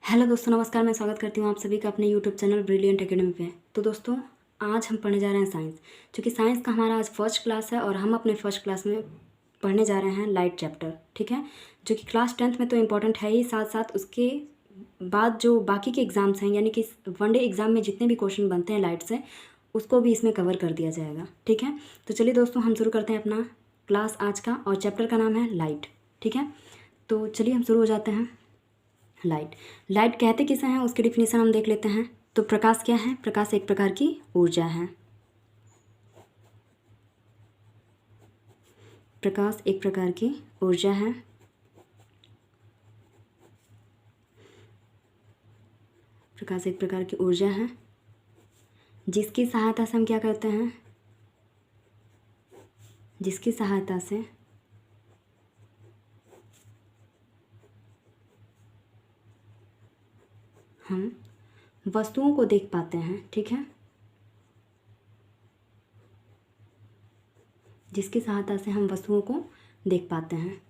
Hello दोस्तों, नमस्कार। मैं स्वागत करती हूँ आप सभी का अपने यूट्यूब चैनल ब्रिलियंट एकेडमी पे। तो दोस्तों, आज हम पढ़ने जा रहे हैं साइंस। क्योंकि साइंस का हमारा आज फर्स्ट क्लास है और हम अपने फर्स्ट क्लास में पढ़ने जा रहे हैं लाइट चैप्टर, ठीक है। जो कि क्लास 10th में तो इम्पोर्टेंट है ही, साथ साथ उसके बाद जो बाकी के एग्ज़ाम्स हैं, यानी कि वनडे एग्ज़ाम में जितने भी क्वेश्चन बनते हैं लाइट से, उसको भी इसमें कवर कर दिया जाएगा, ठीक है। तो चलिए दोस्तों, हम शुरू करते हैं अपना क्लास आज का, और चैप्टर का नाम है लाइट, ठीक है। तो चलिए हम शुरू हो जाते हैं। लाइट लाइट कहते किसे हैं, उसकी डिफिनीशन हम देख लेते हैं। तो प्रकाश क्या है? प्रकाश एक प्रकार की ऊर्जा है। प्रकाश एक प्रकार की ऊर्जा है। प्रकाश एक प्रकार की ऊर्जा है जिसकी सहायता से हम क्या करते हैं? जिसकी सहायता से हम वस्तुओं को देख पाते हैं, ठीक है। जिसकी सहायता से हम वस्तुओं को देख पाते हैं।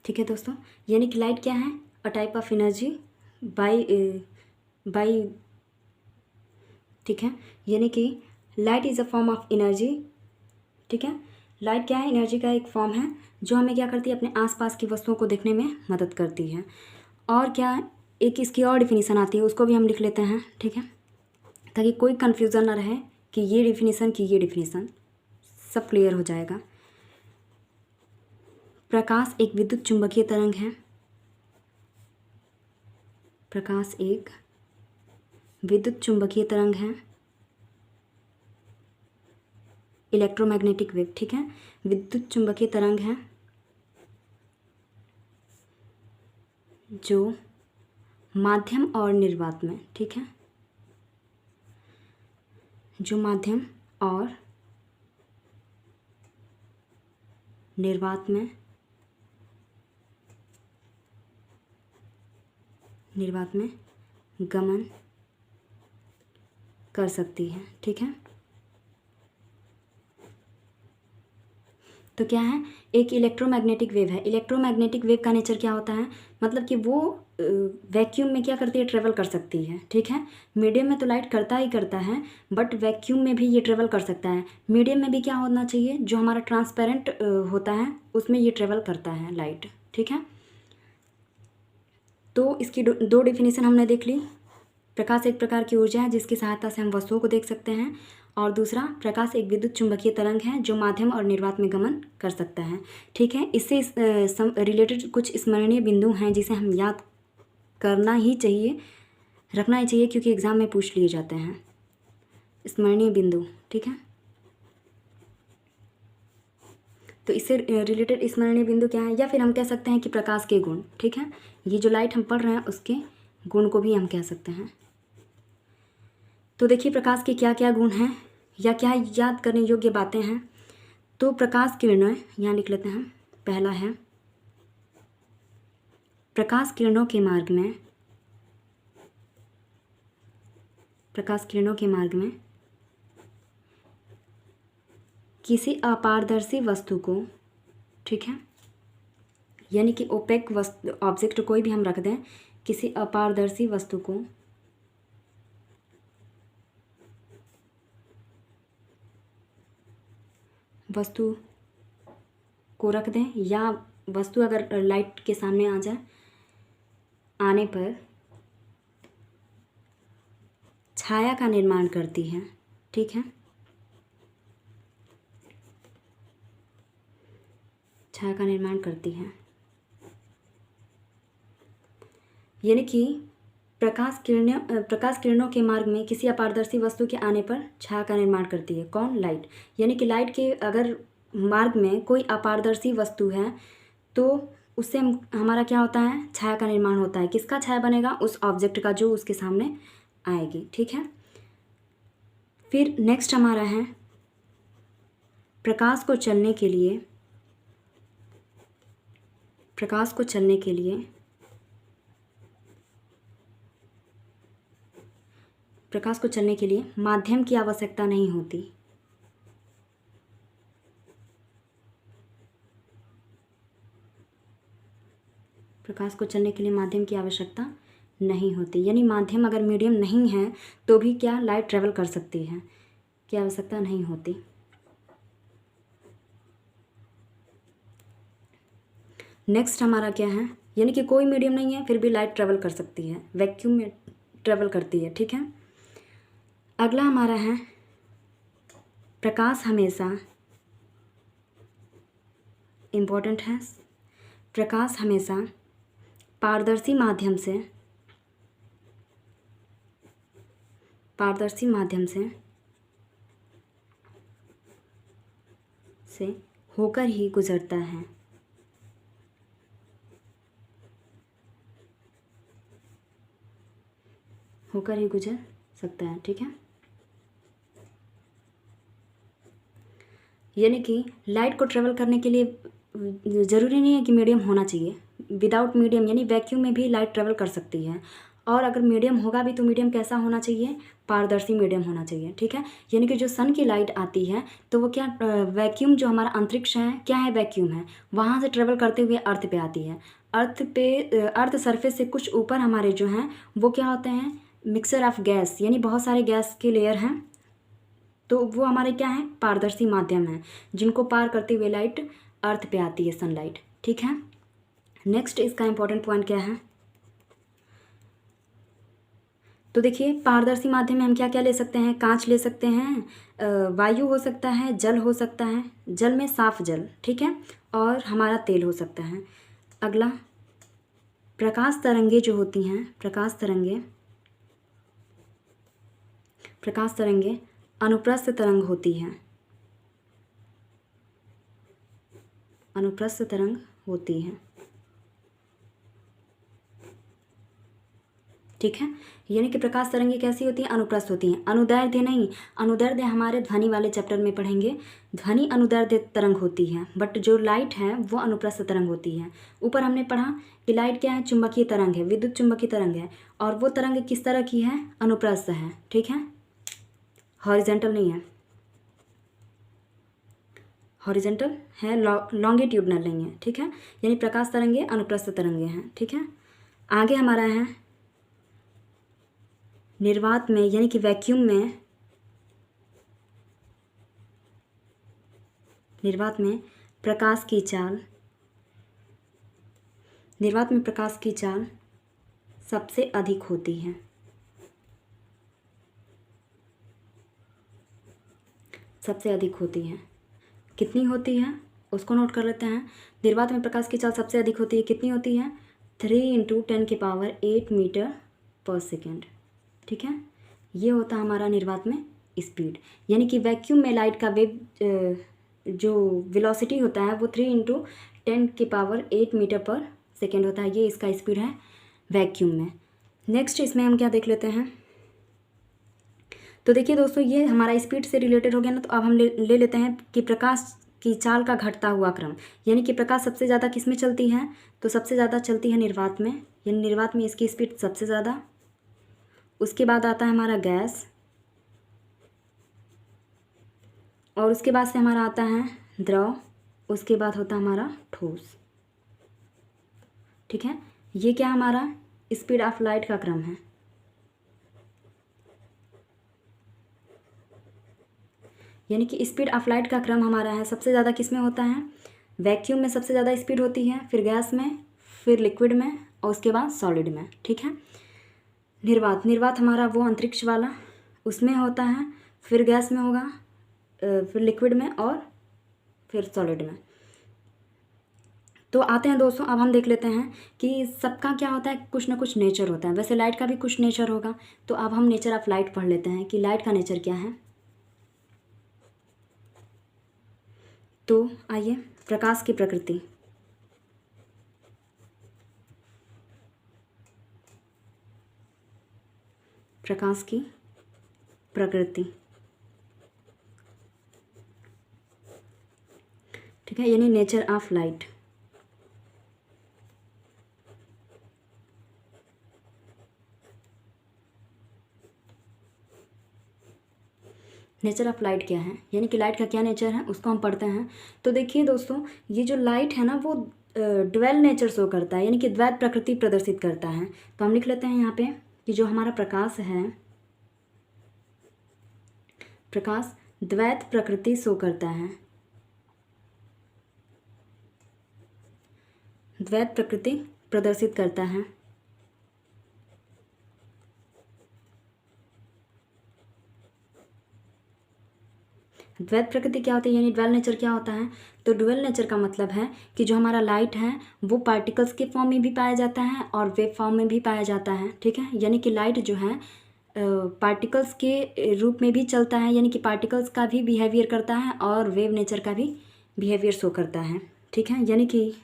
ठीक है दोस्तों, यानी कि लाइट क्या है? A type of energy by by ठीक है। यानी कि light is a form of energy, ठीक है। लाइट क्या है? एनर्जी का एक फॉर्म है जो हमें क्या करती है? अपने आसपास की वस्तुओं को देखने में मदद करती है। और क्या, एक इसकी और डिफिनीसन आती है, उसको भी हम लिख लेते हैं, ठीक है, ताकि कोई कन्फ्यूज़न ना रहे कि ये डिफिनीसन की ये डिफिनीसन, सब क्लियर हो जाएगा। प्रकाश एक विद्युत चुंबकीय तरंग है। प्रकाश एक विद्युत चुंबकीय तरंग है। इलेक्ट्रोमैग्नेटिक वेव, ठीक है। विद्युत चुंबकीय तरंग है जो माध्यम और निर्वात में, ठीक है, जो माध्यम और निर्वात में गमन कर सकती है, ठीक है। तो क्या है? एक इलेक्ट्रोमैग्नेटिक वेव है। इलेक्ट्रोमैग्नेटिक वेव का नेचर क्या होता है? मतलब कि वो वैक्यूम में क्या करती है? ट्रेवल कर सकती है, ठीक है। मीडियम में तो लाइट करता ही करता है, बट वैक्यूम में भी ये ट्रेवल कर सकता है। मीडियम में भी क्या होना चाहिए? जो हमारा ट्रांसपेरेंट होता है उसमें ये ट्रेवल करता है लाइट, ठीक है। तो इसकी दो डिफिनीशन हमने देख ली। प्रकाश एक प्रकार की ऊर्जा है जिसकी सहायता से हम वस्तुओं को देख सकते हैं, और दूसरा, प्रकाश एक विद्युत चुंबकीय तरंग है जो माध्यम और निर्वात में गमन कर सकता है, ठीक है। इससे रिलेटेड कुछ स्मरणीय बिंदु हैं जिसे हम याद करना ही चाहिए, रखना ही चाहिए, क्योंकि एग्ज़ाम में पूछ लिए जाते हैं स्मरणीय बिंदु, ठीक है। तो इससे रिलेटेड स्मरणीय बिंदु क्या है, या फिर हम कह सकते हैं कि प्रकाश के गुण, ठीक है। ये जो लाइट हम पढ़ रहे हैं उसके गुण को भी हम कह सकते हैं। तो देखिए, प्रकाश के क्या क्या गुण हैं या क्या याद करने योग्य बातें हैं। तो प्रकाश किरणें यहाँ लिख लेते हैं। पहला है, प्रकाश किरणों के मार्ग में किसी अपारदर्शी वस्तु को, ठीक है, यानी कि ओपेक वस्तु, ऑब्जेक्ट कोई भी हम रख दें, किसी अपारदर्शी वस्तु को रख दें, या वस्तु अगर लाइट के सामने आ जाए, आने पर छाया का निर्माण करती है, ठीक है। छाया का निर्माण करती है, यानी कि प्रकाश किरणों के मार्ग में किसी अपारदर्शी वस्तु के आने पर छाया का निर्माण करती है। कौन? लाइट। यानी कि लाइट के अगर मार्ग में कोई अपारदर्शी वस्तु है तो उससे हमारा क्या होता है? छाया का निर्माण होता है। किसका छाया बनेगा? उस ऑब्जेक्ट का जो उसके सामने आएगी, ठीक है। फिर नेक्स्ट हमारा है, प्रकाश को चलने के लिए प्रकाश को चलने के लिए माध्यम की आवश्यकता नहीं होती। प्रकाश को चलने के लिए माध्यम की आवश्यकता नहीं होती, यानी माध्यम अगर मीडियम नहीं है तो भी क्या लाइट ट्रेवल कर सकती है, की आवश्यकता नहीं होती। नेक्स्ट हमारा क्या है, यानी कि कोई मीडियम नहीं है फिर भी लाइट ट्रेवल कर सकती है, वैक्यूम में ट्रेवल करती है। ठीक है, अगला हमारा है प्रकाश हमेशा, इम्पोर्टेंट है, प्रकाश हमेशा पारदर्शी माध्यम से होकर ही गुजरता है। होकर ही गुजर सकता है। ठीक है, यानी कि लाइट को ट्रेवल करने के लिए ज़रूरी नहीं है कि मीडियम होना चाहिए, विदाउट मीडियम यानी वैक्यूम में भी लाइट ट्रेवल कर सकती है। और अगर मीडियम होगा भी तो मीडियम कैसा होना चाहिए, पारदर्शी मीडियम होना चाहिए। ठीक है, यानी कि जो सन की लाइट आती है तो वो क्या वैक्यूम, जो हमारा अंतरिक्ष है क्या है, वैक्यूम है, वहाँ से ट्रेवल करते हुए अर्थ पे आती है। अर्थ सरफेस से कुछ ऊपर हमारे जो हैं वो क्या होते हैं, मिक्सचर ऑफ गैस, यानी बहुत सारे गैस के लेयर हैं, तो वो हमारे क्या है, पारदर्शी माध्यम है, जिनको पार करते हुए लाइट अर्थ पे आती है, सनलाइट। ठीक है, नेक्स्ट इसका इंपॉर्टेंट पॉइंट क्या है, तो देखिए पारदर्शी माध्यम में हम क्या क्या ले सकते हैं, कांच ले सकते हैं, वायु हो सकता है, जल हो सकता है, जल में साफ जल। ठीक है, और हमारा तेल हो सकता है। अगला प्रकाश तरंगे जो होती हैं, प्रकाश तरंगे अनुप्रस्थ तरंग होती हैं, अनुप्रस्थ तरंग होती हैं। ठीक है, यानी कि प्रकाश तरंगे कैसी होती हैं, अनुप्रस्थ होती हैं, अनुदैर्ध्य नहीं। अनुदैर्ध्य हमारे ध्वनि वाले चैप्टर में पढ़ेंगे, ध्वनि अनुदैर्ध्य तरंग होती है, बट जो लाइट है वो अनुप्रस्थ तरंग होती है। ऊपर हमने पढ़ा कि लाइट क्या है, चुंबकीय तरंग है, विद्युत चुंबकीय तरंग है, और वो तरंग किस तरह की है, अनुप्रस्थ है। ठीक है, हॉरिजेंटल नहीं है, हॉरिजेंटल है, लॉन्गिट्यूडनल नहीं है। ठीक है, यानी प्रकाश तरंगे अनुप्रस्थ तरंगे हैं। ठीक है, आगे हमारा है निर्वात में, यानी कि वैक्यूम में, निर्वात में प्रकाश की चाल, निर्वात में प्रकाश की चाल सबसे अधिक होती है, सबसे अधिक होती है। कितनी होती है उसको नोट कर लेते हैं। निर्वात में प्रकाश की चाल सबसे अधिक होती है, कितनी होती है, 3 × 10⁸ मीटर पर सेकेंड। ठीक है, ये होता है हमारा निर्वात में स्पीड, यानी कि वैक्यूम में लाइट का वेग जो वेलोसिटी होता है वो 3 × 10⁸ मीटर पर सेकेंड होता है, ये इसका स्पीड है वैक्यूम में। नेक्स्ट इसमें हम क्या देख लेते हैं, तो देखिए दोस्तों ये हमारा स्पीड से रिलेटेड हो गया ना, तो अब हम ले लेते हैं कि प्रकाश की चाल का घटता हुआ क्रम, यानी कि प्रकाश सबसे ज़्यादा किस में चलती है, तो सबसे ज़्यादा चलती है निर्वात में, यानी निर्वात में इसकी स्पीड सबसे ज़्यादा। उसके बाद आता है हमारा गैस, और उसके बाद से हमारा आता है द्रव, उसके बाद होता है हमारा ठोस। ठीक है, ये क्या हमारा स्पीड ऑफ लाइट का क्रम है। यानी कि स्पीड ऑफ लाइट का क्रम हमारा है, सबसे ज़्यादा किस में होता है, वैक्यूम में सबसे ज़्यादा स्पीड होती है, फिर गैस में, फिर लिक्विड में, और उसके बाद सॉलिड में। ठीक है, निर्वात हमारा वो अंतरिक्ष वाला, उसमें होता है, फिर गैस में होगा, फिर लिक्विड में, और फिर सॉलिड में। तो आते हैं दोस्तों, अब हम देख लेते हैं कि सबका क्या होता है, कुछ ना कुछ नेचर होता है, वैसे लाइट का भी कुछ नेचर होगा। तो अब हम नेचर ऑफ लाइट पढ़ लेते हैं कि लाइट का नेचर क्या है। तो आइए, प्रकाश की प्रकृति, प्रकाश की प्रकृति। ठीक है, यानी nature of light. Nature of light क्या है, यानी कि लाइट का क्या नेचर है उसको हम पढ़ते हैं। तो देखिए दोस्तों, ये जो लाइट है ना वो ड्वेल नेचर शो करता है, यानी कि द्वैत प्रकृति प्रदर्शित करता है। तो हम लिख लेते हैं यहाँ पे कि जो हमारा प्रकाश है, प्रकाश द्वैत प्रकृति शो करता है, द्वैत प्रकृति प्रदर्शित करता है। द्वैत प्रकृति क्या होती है, यानी ड्वेल नेचर क्या होता है। तो ड्वेल नेचर का मतलब है कि जो हमारा लाइट है वो पार्टिकल्स के फॉर्म में भी पाया जाता है और वेव फॉर्म में भी पाया जाता है, ठीक है। यानी कि लाइट जो है पार्टिकल्स के रूप में भी चलता है, यानी कि पार्टिकल्स का भी बिहेवियर करता है और वेव नेचर का भी बिहेवियर शो करता है, ठीक है। यानी कि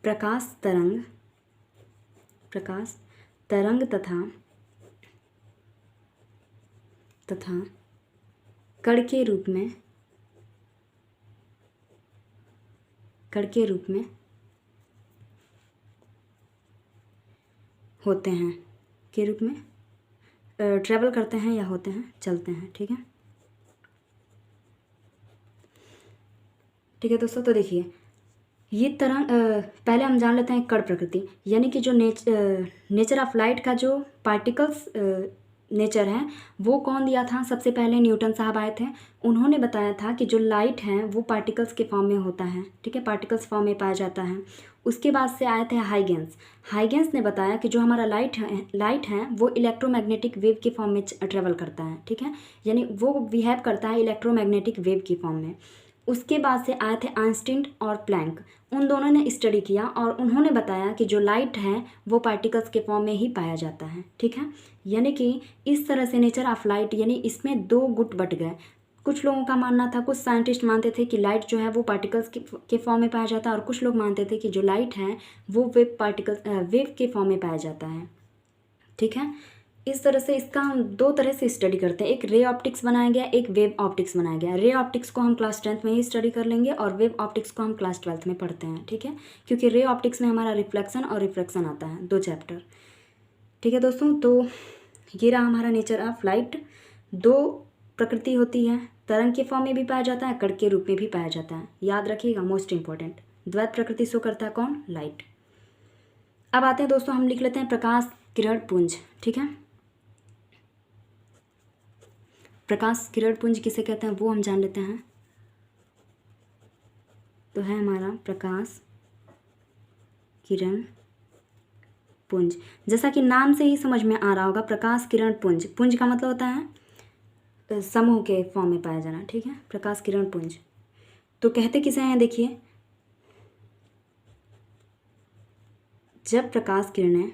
प्रकाश तरंग तथा कण के रूप में होते हैं, के रूप में ट्रेवल करते हैं या होते हैं, चलते हैं, ठीक है। ठीक है दोस्तों, तो देखिए ये तरंग पहले हम जान लेते हैं कण प्रकृति, यानी कि जो नेचर ऑफ लाइट का जो पार्टिकल्स नेचर है वो कौन दिया था, सबसे पहले न्यूटन साहब आए थे। उन्होंने बताया था कि जो लाइट है वो पार्टिकल्स के फॉर्म में होता है, ठीक है, पार्टिकल्स फॉर्म में पाया जाता है। उसके बाद से आए थे हाइगेंस ने बताया कि जो हमारा लाइट है वो इलेक्ट्रोमैग्नेटिक वेव के फॉर्म में ट्रेवल करता है, ठीक है, यानी वो बिहेव करता है इलेक्ट्रोमैग्नेटिक वेव की फॉर्म में। उसके बाद से आए थे आइंस्टीन और प्लैंक, उन दोनों ने स्टडी किया और उन्होंने बताया कि जो लाइट है वो पार्टिकल्स के फॉर्म में ही पाया जाता है, ठीक है। यानी कि इस तरह से नेचर ऑफ लाइट, यानी इसमें दो गुट बट गए। कुछ लोगों का मानना था, कुछ साइंटिस्ट मानते थे कि लाइट जो है वो पार्टिकल्स के फॉर्म में पाया जाता है, और कुछ लोग मानते थे कि जो लाइट है वो वेव के फॉर्म में पाया जाता है, ठीक है। इस तरह से इसका हम दो तरह से स्टडी करते हैं, एक रे ऑप्टिक्स बनाया गया, एक वेव ऑप्टिक्स बनाया गया। रे ऑप्टिक्स को हम क्लास 10th में ही स्टडी कर लेंगे और वेव ऑप्टिक्स को हम क्लास 12th में पढ़ते हैं, ठीक है, क्योंकि रे ऑप्टिक्स में हमारा रिफ्लेक्शन और रिफ्रैक्शन आता है, 2 चैप्टर, ठीक है दोस्तों। तो ये रहा हमारा नेचर ऑफ लाइट। 2 प्रकृति होती है, तरंग के फॉर्म में भी पाया जाता है, कण के रूप में भी पाया जाता है, याद रखिएगा, मोस्ट इंपॉर्टेंट। द्वैत प्रकृति शो करता है कौन, लाइट। अब आते हैं दोस्तों, हम लिख लेते हैं प्रकाश किरण पुंज, ठीक है। प्रकाश किरण पुंज किसे कहते हैं वो हम जान लेते हैं। तो है हमारा प्रकाश किरण पुंज, जैसा कि नाम से ही समझ में आ रहा होगा, प्रकाश किरण पुंज, पुंज का मतलब होता है समूह के फॉर्म में पाया जाना, ठीक है, प्रकाश किरण पुंज। तो कहते किसे हैं, देखिए, जब प्रकाश किरणें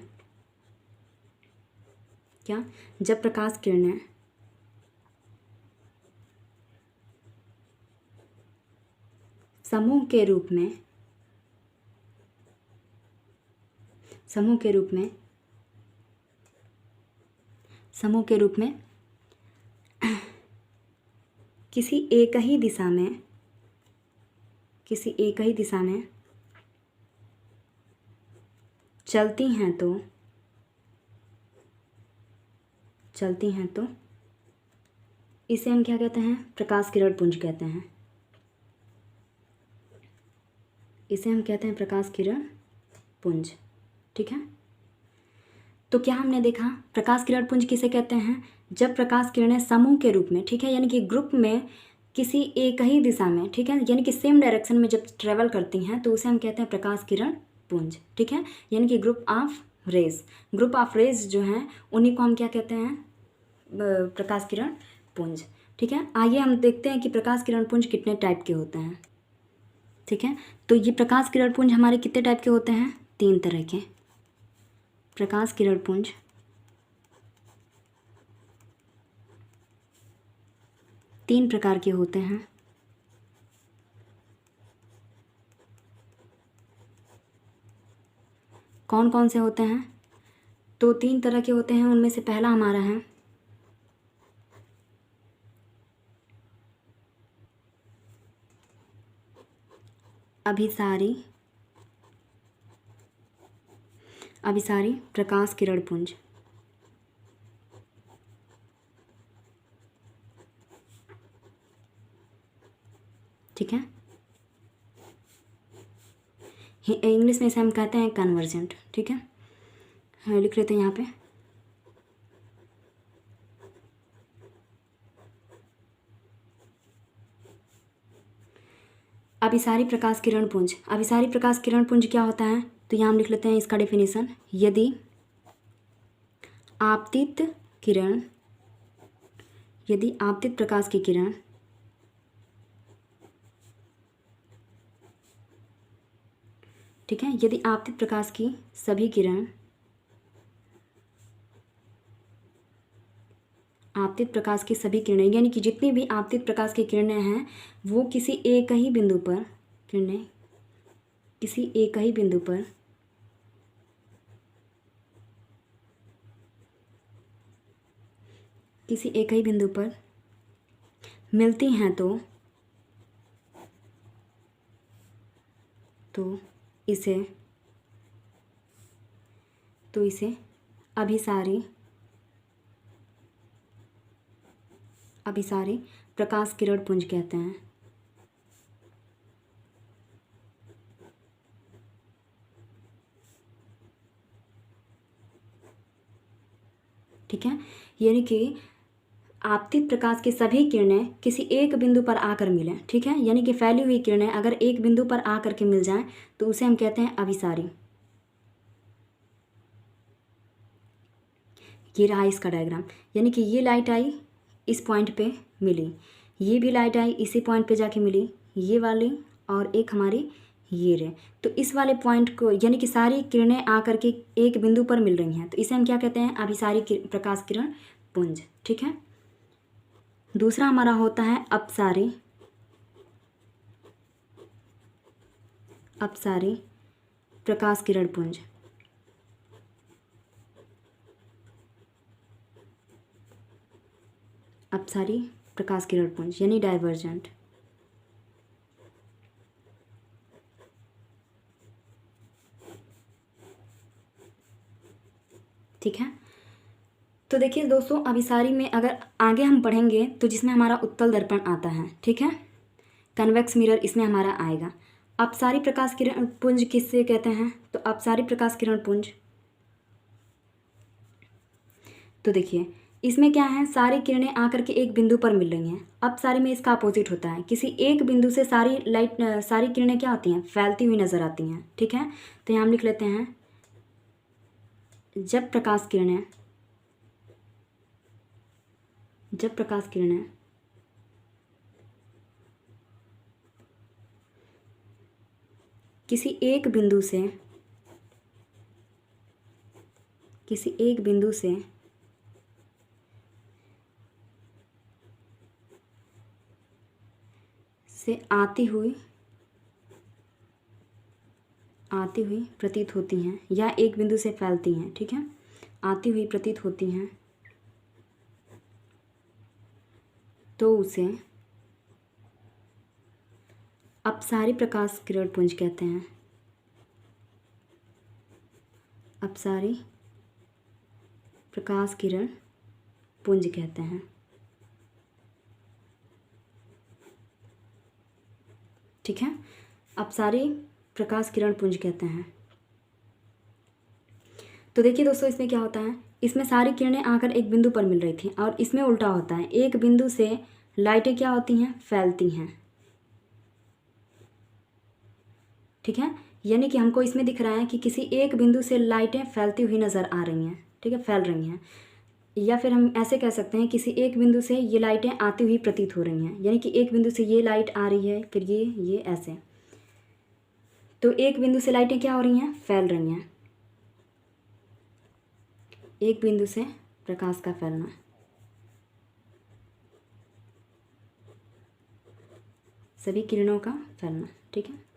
समूह के रूप में किसी एक ही दिशा में चलती हैं तो इसे हम क्या कहते हैं, प्रकाश किरण पुंज कहते हैं। इसे हम कहते हैं प्रकाश किरण पुंज, ठीक है। तो क्या हमने देखा, प्रकाश किरण पुंज किसे कहते हैं, जब प्रकाश किरणें समूह के रूप में, ठीक है, यानी कि ग्रुप में किसी एक ही दिशा में, ठीक है, यानी कि सेम डायरेक्शन में जब ट्रेवल करती हैं तो उसे हम कहते हैं प्रकाश किरण पुंज, ठीक है, यानी कि ग्रुप ऑफ रेज जो हैं उन्हीं को हम क्या कहते हैं, प्रकाश किरण पुंज, ठीक है। आइए हम देखते हैं कि प्रकाश किरण पुंज कितने टाइप के होते हैं, ठीक है। तो ये प्रकाश किरण पुंज हमारे कितने टाइप के होते हैं, 3 तरह के प्रकाश किरण पुंज 3 प्रकार के होते हैं। कौन कौन से होते हैं, तो 3 तरह के होते हैं, उनमें से पहला हमारा है अभिसारी प्रकाश किरण पुंज। ठीक है। इंग्लिश में इसे हम कहते हैं कन्वर्जेंट। ठीक है, लिख लेते हैं यहाँ पे। अभिसारी प्रकाश किरण पुंज। अभिसारी प्रकाश किरण पुंज क्या होता है, तो यहाँ हम लिख लेते हैं इसका डेफिनेशन। यदि आपतित किरण, यदि आपतित प्रकाश की किरण ठीक है, यदि आपतित प्रकाश की सभी किरण, आपतित प्रकाश की सभी किरणें यानी कि जितनी भी आपतित प्रकाश की किरणें हैं वो किसी एक ही बिंदु पर, किरणें किसी एक ही बिंदु पर किसी एक ही बिंदु पर मिलती हैं तो इसे अभिसारी प्रकाश किरण पुंज कहते हैं। ठीक है, यानी कि आपतित प्रकाश की सभी किरणें किसी एक बिंदु पर आकर मिलें। ठीक है, यानी कि फैली हुई किरणें अगर एक बिंदु पर आकर के मिल जाएं तो उसे हम कहते हैं अभिसारी। ये रहा इसका डायग्राम, यानी कि ये लाइट आई इस पॉइंट पे मिली, ये भी लाइट आई इसी पॉइंट पे जाके मिली, ये वाली और एक हमारी ये रे, तो इस वाले पॉइंट को यानी कि सारी किरणें आकर के एक बिंदु पर मिल रही हैं तो इसे हम क्या कहते हैं, अभिसारी प्रकाश किरण पुंज। ठीक है, दूसरा हमारा होता है अपसारी प्रकाश किरण पुंज। अपसारी प्रकाश किरण पुंज यानी डाइवर्जेंट। ठीक है, तो देखिए दोस्तों अभिसारी में अगर आगे हम पढ़ेंगे तो जिसमें हमारा उत्तल दर्पण आता है, ठीक है, कन्वेक्स मिरर इसमें हमारा आएगा। अपसारी प्रकाश किरण पुंज किससे कहते हैं, तो अपसारी प्रकाश किरण पुंज, तो देखिए इसमें क्या है, सारी किरणें आकर के एक बिंदु पर मिल रही हैं। अपसारी में इसका अपोजिट होता है, किसी एक बिंदु से सारी किरणें क्या होती हैं, फैलती हुई नजर आती हैं। ठीक है, तो यहाँ हम लिख लेते हैं जब प्रकाश किरणें किसी एक बिंदु से आती हुई प्रतीत होती हैं या एक बिंदु से फैलती हैं। ठीक है, आती हुई प्रतीत होती हैं तो उसे अपसारी प्रकाश किरण पुंज कहते हैं। अपसारी प्रकाश किरण पुंज कहते हैं। ठीक है, अपसारी प्रकाश किरण पुंज कहते हैं। तो देखिए दोस्तों इसमें क्या होता है, इसमें सारी किरणें आकर एक बिंदु पर मिल रही थी और इसमें उल्टा होता है, एक बिंदु से लाइटें क्या होती हैं, फैलती हैं। ठीक है, यानी कि हमको इसमें दिख रहा है कि किसी एक बिंदु से लाइटें फैलती हुई नज़र आ रही हैं। ठीक है, फैल रही हैं, या फिर हम ऐसे कह सकते हैं किसी एक बिंदु से ये लाइटें आती हुई प्रतीत हो रही हैं, यानी कि एक बिंदु से ये लाइट आ रही है फिर ये ऐसे, तो एक बिंदु से लाइटें क्या हो रही हैं, फैल रही हैं। एक बिंदु से प्रकाश का फैलना, सभी किरणों का फैलना। ठीक है,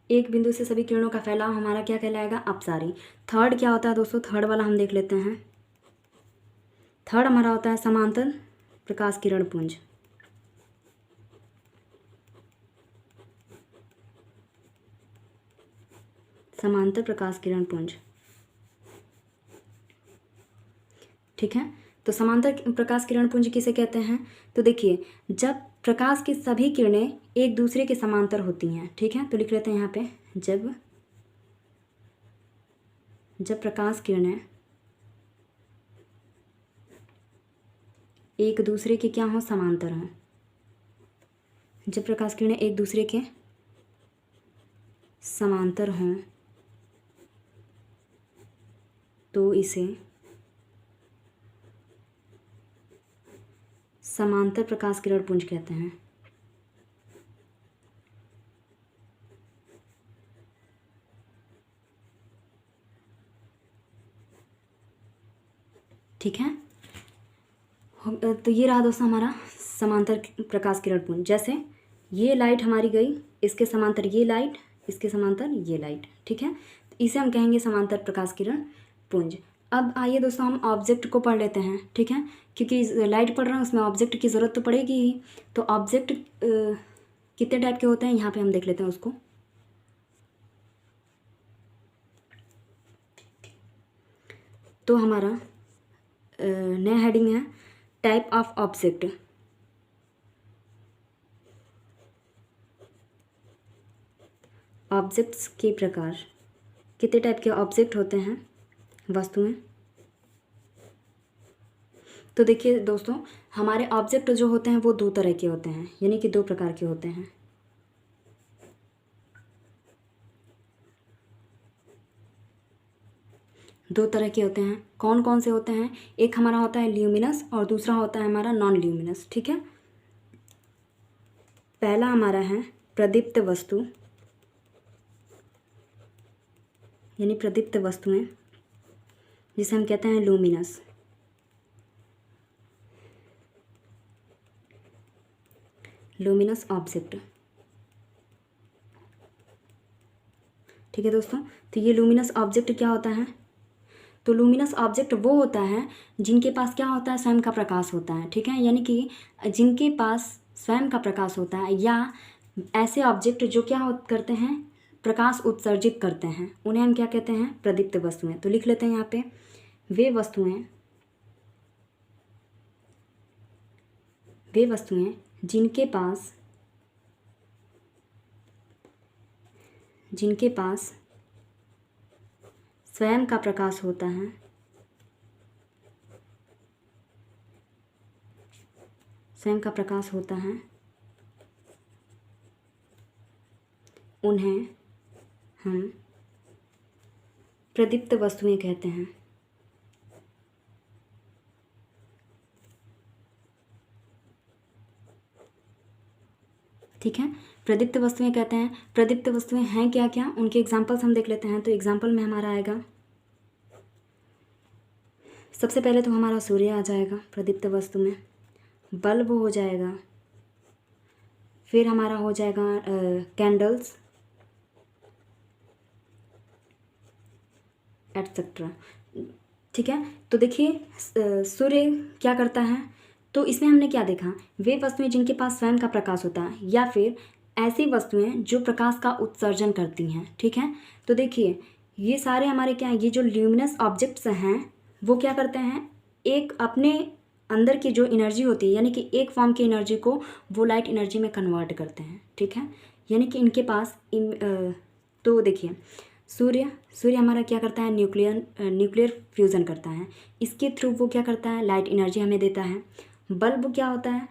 एक बिंदु से सभी किरणों का फैलाव हमारा क्या कहलाएगा, अपसारी। थर्ड क्या होता है दोस्तों, थर्ड वाला हम देख लेते हैं। थर्ड हमारा होता है समांतर प्रकाश किरण पुंज। समांतर प्रकाश किरण पुंज, ठीक है। तो समांतर प्रकाश किरण पुंज किसे कहते हैं? तो देखिए, जब प्रकाश की सभी किरणें एक दूसरे के समांतर होती हैं, ठीक है, तो लिख लेते हैं यहाँ पे, जब प्रकाश किरणें एक दूसरे के क्या हों, समांतर हों, जब प्रकाश किरणें एक दूसरे के समांतर हों तो इसे समांतर प्रकाश किरण पुंज कहते हैं। ठीक है। तो ये रहा दोस्तों हमारा समांतर प्रकाश किरण पुंज। जैसे ये लाइट हमारी गई, इसके समांतर ये लाइट, इसके समांतर ये लाइट, ठीक है, तो इसे हम कहेंगे समांतर प्रकाश किरण पुंज। अब आइए दोस्तों हम ऑब्जेक्ट को पढ़ लेते हैं, ठीक है, क्योंकि लाइट पढ़ रहे हैं उसमें ऑब्जेक्ट की ज़रूरत तो पड़ेगी ही। तो ऑब्जेक्ट कितने टाइप के होते हैं यहाँ पे हम देख लेते हैं उसको। तो हमारा नया हेडिंग है टाइप ऑफ ऑब्जेक्ट। ऑब्जेक्ट्स के प्रकार, कितने टाइप के ऑब्जेक्ट होते हैं वस्तुएं। तो देखिए दोस्तों, हमारे ऑब्जेक्ट जो होते हैं वो दो तरह के होते हैं, यानी कि दो प्रकार के होते हैं। दो तरह के होते हैं। कौन कौन से होते हैं? एक हमारा होता है ल्यूमिनस और दूसरा होता है हमारा नॉन ल्यूमिनस, ठीक है। पहला हमारा है प्रदीप्त वस्तु, यानी प्रदीप्त वस्तुएं, जिसे हम कहते हैं लूमिनस। लूमिनस ऑब्जेक्ट, ठीक है दोस्तों। तो ये लूमिनस ऑब्जेक्ट क्या होता है? तो लूमिनस ऑब्जेक्ट वो होता है जिनके पास क्या होता है, स्वयं का प्रकाश होता है, ठीक है, यानी कि जिनके पास स्वयं का प्रकाश होता है, या ऐसे ऑब्जेक्ट जो क्या करते हैं, प्रकाश उत्सर्जित करते हैं, उन्हें हम क्या कहते हैं, प्रदीप्त वस्तुएं। तो लिख लेते हैं यहाँ पे, वे वस्तुएं जिनके पास स्वयं का प्रकाश होता है, स्वयं का प्रकाश होता है, उन्हें हम प्रदीप्त वस्तुएं कहते हैं। ठीक है, प्रदीप्त वस्तुएं कहते हैं। प्रदीप्त वस्तुएं हैं क्या क्या, उनके एग्जाम्पल्स हम देख लेते हैं। तो एग्जाम्पल में हमारा आएगा, सबसे पहले तो हमारा सूर्य आ जाएगा प्रदीप्त वस्तु में, बल्ब हो जाएगा, फिर हमारा हो जाएगा कैंडल्स एटसेट्रा। ठीक है, तो देखिए सूर्य क्या करता है, तो इसमें हमने क्या देखा, वे वस्तुएं जिनके पास स्वयं का प्रकाश होता है, या फिर ऐसी वस्तुएं जो प्रकाश का उत्सर्जन करती हैं। ठीक है, तो देखिए ये सारे हमारे क्या हैं, ये जो ल्यूमिनस ऑब्जेक्ट्स हैं वो क्या करते हैं, एक अपने अंदर की जो एनर्जी होती है, यानी कि एक फॉर्म की एनर्जी को वो लाइट एनर्जी में कन्वर्ट करते हैं। ठीक है, यानी कि इनके पास तो देखिए सूर्य हमारा क्या करता है, न्यूक्लियर फ्यूज़न करता है, इसके थ्रू वो क्या करता है, लाइट एनर्जी हमें देता है। बल्ब क्या होता है,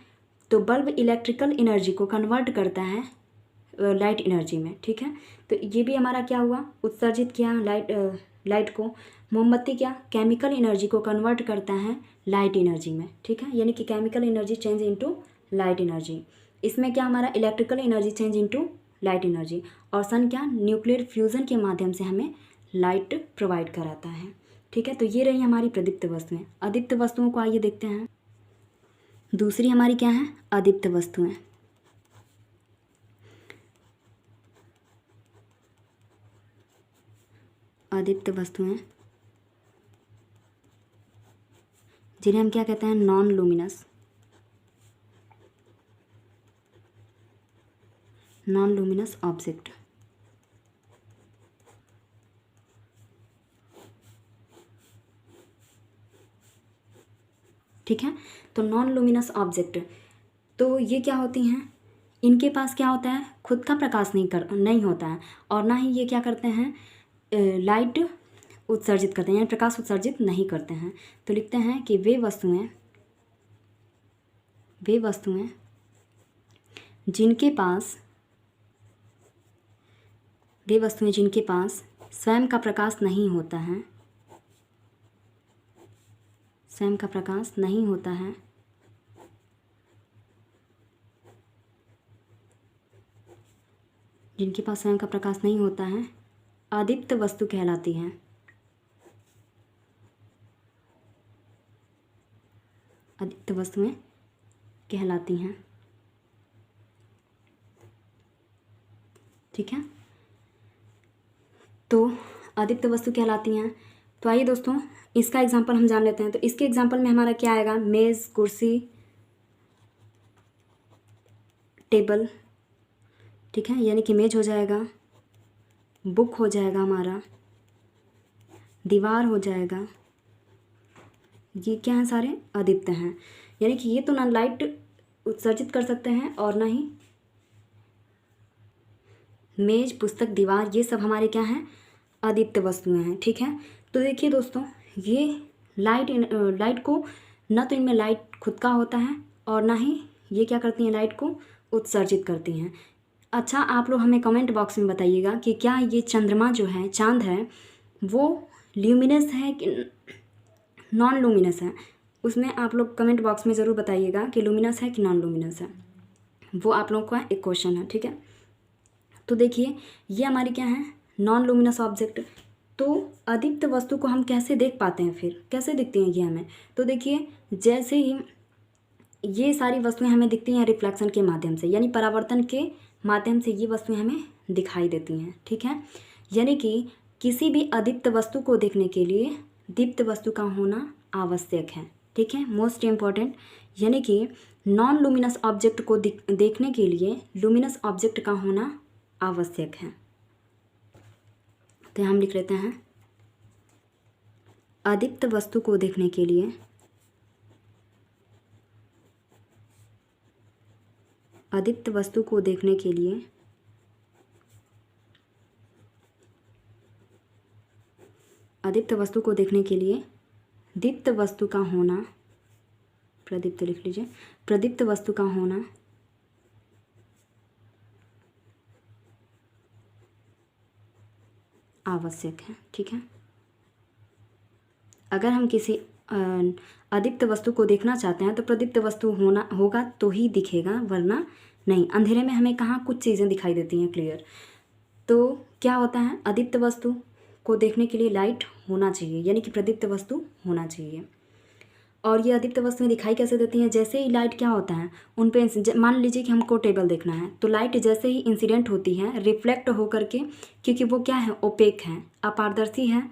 तो बल्ब इलेक्ट्रिकल एनर्जी को कन्वर्ट करता है लाइट एनर्जी में। ठीक है, तो ये भी हमारा क्या हुआ, उत्सर्जित किया लाइट को। मोमबत्ती क्या, केमिकल एनर्जी को कन्वर्ट करता है लाइट एनर्जी में। ठीक है, यानी कि chemical energy change into light energy. इसमें क्या हमारा electrical energy change into light energy. और सन क्या, न्यूक्लियर फ्यूज़न के माध्यम से हमें लाइट प्रोवाइड कराता है। ठीक है, तो ये रही हमारी प्रदीप्त वस्तुएं। अदीप्त वस्तुओं को आइए देखते हैं। दूसरी हमारी क्या है, अदीप्त वस्तुएं। अदीप्त वस्तुएं जिन्हें हम क्या कहते हैं, नॉन लूमिनस ऑब्जेक्ट। ठीक है। तो नॉन लुमिनस ऑब्जेक्ट, तो ये क्या होती हैं, इनके पास क्या होता है, खुद का प्रकाश नहीं होता है, और ना ही ये क्या करते हैं, लाइट उत्सर्जित करते हैं, यानी प्रकाश उत्सर्जित नहीं करते हैं। तो लिखते हैं कि वे वस्तुएं जिनके पास स्वयं का प्रकाश नहीं होता है, जिनके पास स्वयं का प्रकाश नहीं होता है, अदीप्त वस्तु कहलाती हैं। अदीप्त वस्तुएं कहलाती हैं। ठीक है, तो अदीप्त वस्तु कहलाती हैं। तो आइए दोस्तों इसका एग्जांपल हम जान लेते हैं। तो इसके एग्जांपल में हमारा क्या आएगा, मेज़, कुर्सी, टेबल। ठीक है, यानी कि मेज हो जाएगा, बुक हो जाएगा, हमारा दीवार हो जाएगा। ये क्या है, सारे अदीप्त हैं, यानी कि ये तो ना लाइट उत्सर्जित कर सकते हैं और ना ही मेज, पुस्तक, दीवार, ये सब हमारे क्या हैं, अदीप्त वस्तुएं हैं। ठीक है, तो देखिए दोस्तों, ये लाइट को ना तो इनमें लाइट खुद का होता है और ना ही ये क्या करती हैं, लाइट को उत्सर्जित करती हैं। अच्छा, आप लोग हमें कमेंट बॉक्स में बताइएगा कि क्या ये चंद्रमा जो है, चांद है, वो ल्यूमिनस है कि नॉन लूमिनस है। उसमें आप लोग कमेंट बॉक्स में ज़रूर बताइएगा कि लूमिनस है कि नॉन लूमिनस है। वो आप लोगों का एक क्वेश्चन है। ठीक है, तो देखिए ये हमारी क्या है, नॉन लूमिनस ऑब्जेक्ट। तो अदीप्त वस्तु को हम कैसे देख पाते हैं, फिर कैसे दिखती हैं ये हमें। तो देखिए जैसे ही ये सारी वस्तुएं हमें दिखती हैं रिफ्लेक्शन के माध्यम से, यानी परावर्तन के माध्यम से ये वस्तुएं हमें दिखाई देती हैं। ठीक है, यानी कि किसी भी अदीप्त वस्तु को देखने के लिए दीप्त वस्तु का होना आवश्यक है। ठीक है, मोस्ट इम्पॉर्टेंट, यानी कि नॉन लुमिनस ऑब्जेक्ट को देखने के लिए लुमिनस ऑब्जेक्ट का होना आवश्यक है। तो हम लिख लेते हैं, अदीप्त वस्तु को देखने के लिए अदीप्त वस्तु को देखने के लिए अदीप्त वस्तु को देखने के लिए दीप्त वस्तु का होना, प्रदीप्त लिख लीजिए, प्रदीप्त वस्तु का होना आवश्यक है। ठीक है, अगर हम किसी अदीप्त वस्तु को देखना चाहते हैं तो प्रदीप्त वस्तु होगा तो ही दिखेगा, वरना नहीं। अंधेरे में हमें कहाँ कुछ चीज़ें दिखाई देती हैं क्लियर। तो क्या होता है, अदीप्त वस्तु को देखने के लिए लाइट होना चाहिए, यानी कि प्रदीप्त वस्तु होना चाहिए। और ये अदीप्त वस्तुएं दिखाई कैसे देती हैं, जैसे ही लाइट क्या होता है उन पे, मान लीजिए कि हमको टेबल देखना है, तो लाइट जैसे ही इंसिडेंट होती है रिफ्लेक्ट होकर के, क्योंकि वो क्या है, ओपेक है, अपारदर्शी है,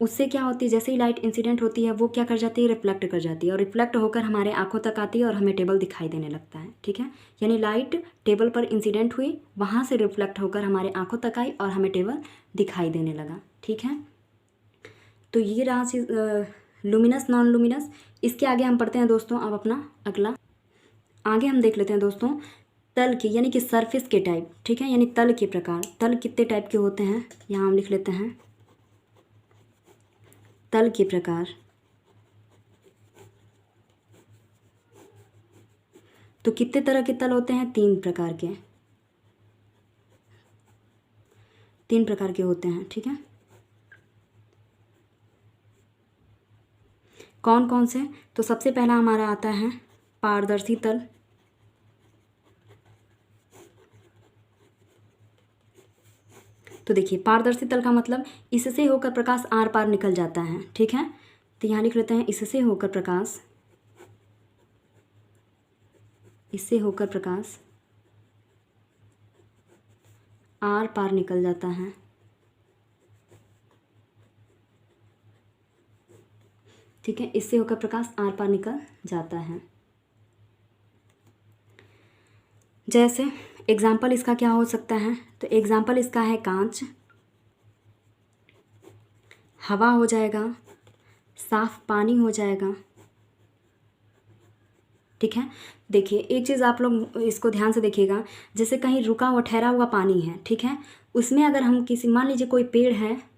उससे क्या होती है, जैसे ही लाइट इंसिडेंट होती है वो क्या कर जाती है, रिफ्लेक्ट कर जाती है, और रिफ्लेक्ट होकर हमारे आंखों तक आती है और हमें टेबल दिखाई देने लगता है। ठीक है, यानी लाइट टेबल पर इंसिडेंट हुई, वहाँ से रिफ्लेक्ट होकर हमारे आंखों तक आई और हमें टेबल दिखाई देने लगा। ठीक है, तो ये रहा चीज़ लुमिनस नॉन लुमिनस। इसके आगे हम पढ़ते हैं दोस्तों, अब अपना अगला आगे हम देख लेते हैं दोस्तों, तल के, यानी कि सरफेस के टाइप। ठीक है, यानी तल के प्रकार। तल कितने टाइप के होते हैं, यहाँ हम लिख लेते हैं, तल के प्रकार। तो कितने तरह के तल होते हैं, 3 प्रकार के, 3 प्रकार के होते हैं। ठीक है, कौन कौन से, तो सबसे पहला हमारा आता है पारदर्शी तल। तो देखिए पारदर्शी तल का मतलब इससे होकर प्रकाश आर पार निकल जाता है। ठीक है, तो यहाँ लिख लेते हैं, इससे होकर प्रकाश आर पार निकल जाता है। ठीक है, इससे होकर प्रकाश आर पार निकल जाता है। जैसे एग्जाम्पल इसका क्या हो सकता है, तो एग्जाम्पल इसका है कांच, हवा हो जाएगा, साफ पानी हो जाएगा, ठीक है। देखिए एक चीज़ आप लोग इसको ध्यान से देखिएगा, जैसे कहीं रुका हुआ ठहरा हुआ पानी है, ठीक है, उसमें अगर हम किसी मान लीजिए कोई पेड़ है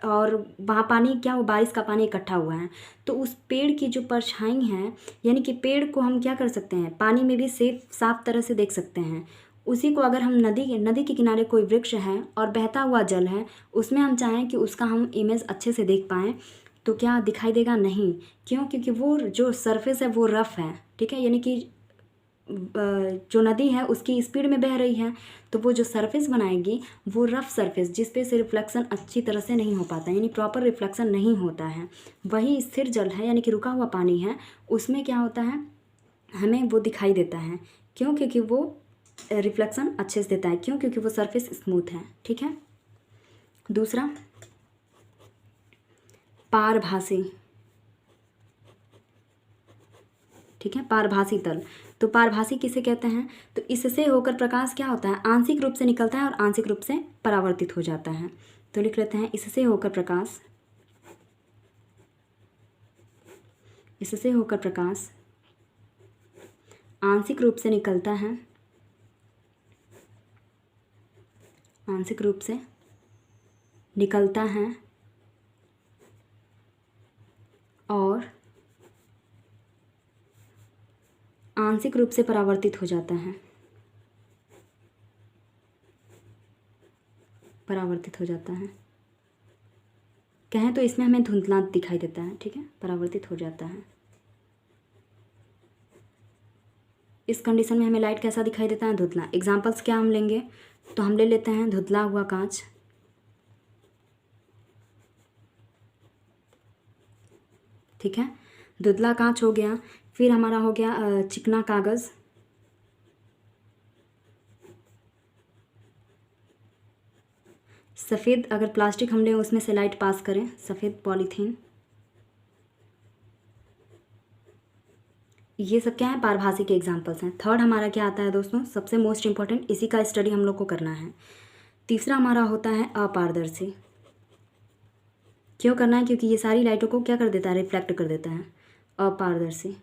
और वहाँ पानी क्या वो बारिश का पानी इकट्ठा हुआ है, तो उस पेड़ की जो परछाई है, यानी कि पेड़ को हम क्या कर सकते हैं, पानी में भी साफ तरह से देख सकते हैं। उसी को अगर हम नदी के किनारे कोई वृक्ष है और बहता हुआ जल है, उसमें हम चाहें कि उसका हम इमेज अच्छे से देख पाएँ, तो क्या दिखाई देगा? नहीं। क्यों? क्योंकि वो जो सरफेस है वो रफ़ है, ठीक है, यानी कि जो नदी है उसकी स्पीड में बह रही है, तो वो जो सरफेस बनाएगी वो रफ़ सरफेस, जिस पे से रिफ्लेक्शन अच्छी तरह से नहीं हो पाता, यानी प्रॉपर रिफ्लेक्शन नहीं होता है। वही स्थिर जल है, यानी कि रुका हुआ पानी है, उसमें क्या होता है, हमें वो दिखाई देता है। क्यों? क्योंकि वो रिफ्लेक्शन अच्छे से देता है। क्यों? क्योंकि वो सरफेस स्मूथ है, ठीक है। दूसरा, पारभासी, ठीक है, पारभासी तल। तो पारभासी किसे कहते हैं? तो इससे होकर प्रकाश क्या होता है, आंशिक रूप से निकलता है और आंशिक रूप से परावर्तित हो जाता है। तो लिख लेते हैं, इससे होकर प्रकाश, इससे होकर प्रकाश आंशिक रूप से निकलता है, आंशिक रूप से निकलता है और आंशिक रूप से परावर्तित हो जाता है, परावर्तित हो जाता है। कहें तो इसमें हमें धुंधला दिखाई देता है, ठीक है, परावर्तित हो जाता है। इस कंडीशन में हमें लाइट कैसा दिखाई देता है? धुंधला। एग्जांपल्स क्या हम लेंगे? तो हम ले लेते हैं धुंधला हुआ कांच, ठीक है, धुंधला कांच हो गया। फिर हमारा हो गया चिकना कागज़, सफ़ेद अगर प्लास्टिक हम लें उसमें से लाइट पास करें, सफ़ेद पॉलीथीन, ये सब क्या है, पारभासी के एग्जांपल्स हैं। थर्ड हमारा क्या आता है दोस्तों, सबसे मोस्ट इंपॉर्टेंट, इसी का स्टडी हम लोग को करना है। तीसरा हमारा होता है अपारदर्शी। क्यों करना है? क्योंकि ये सारी लाइटों को क्या कर देता है, रिफ्लेक्ट कर देता है। अपारदर्शी।